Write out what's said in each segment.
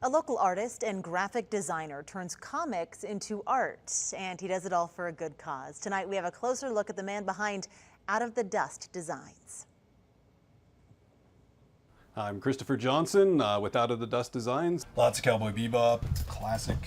A local artist and graphic designer turns comics into art, and he does it all for a good cause. Tonight we have a closer look at the man behind Out of the Dust Designs. I'm Christopher Johnson with Out of the Dust Designs. Lots of Cowboy Bebop, classic,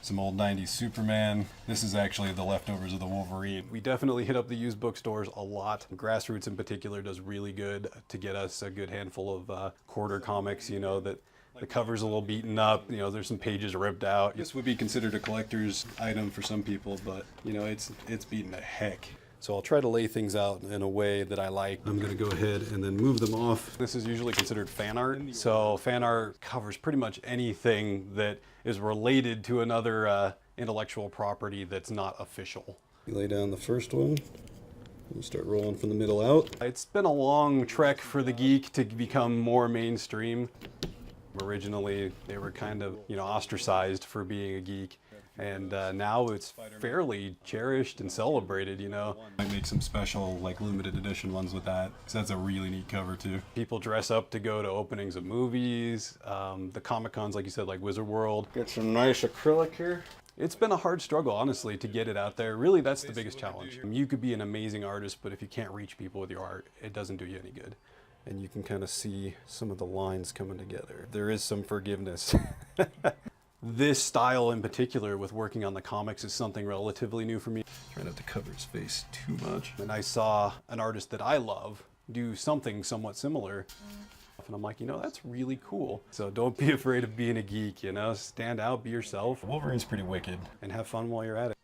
some old 90s Superman. This is actually the leftovers of the Wolverine. We definitely hit up the used bookstores a lot. Grassroots in particular does really good to get us a good handful of quarter comics, you know, that the cover's a little beaten up, you know, there's some pages ripped out. This would be considered a collector's item for some people, but you know, it's beaten to heck. So I'll try to lay things out in a way that I like. I'm gonna go ahead and then move them off. This is usually considered fan art. So fan art covers pretty much anything that is related to another intellectual property that's not official. You lay down the first one. You start rolling from the middle out. It's been a long trek for the geek to become more mainstream. Originally, they were kind of, you know, ostracized for being a geek. And now it's fairly cherished and celebrated, you know. I make some special, like, limited edition ones with that, because that's a really neat cover, too. People dress up to go to openings of movies, the Comic-Cons, like you said, like Wizard World. Get some nice acrylic here. It's been a hard struggle, honestly, to get it out there. Really, that's the biggest challenge. You could be an amazing artist, but if you can't reach people with your art, it doesn't do you any good. And you can kind of see some of the lines coming together. There is some forgiveness. This style in particular with working on the comics is something relatively new for me. Try not to cover his face too much. And I saw an artist that I love do something somewhat similar. And I'm like, you know, that's really cool. So don't be afraid of being a geek, you know, stand out, be yourself. Wolverine's pretty wicked, and have fun while you're at it.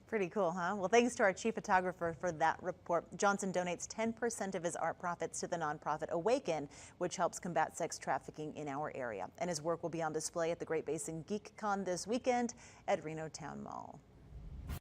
Pretty cool, huh? Well, thanks to our chief photographer for that report. Johnson donates 10% of his art profits to the nonprofit Awaken, which helps combat sex trafficking in our area. And his work will be on display at the Great Basin Geek Con this weekend at Reno Town Mall.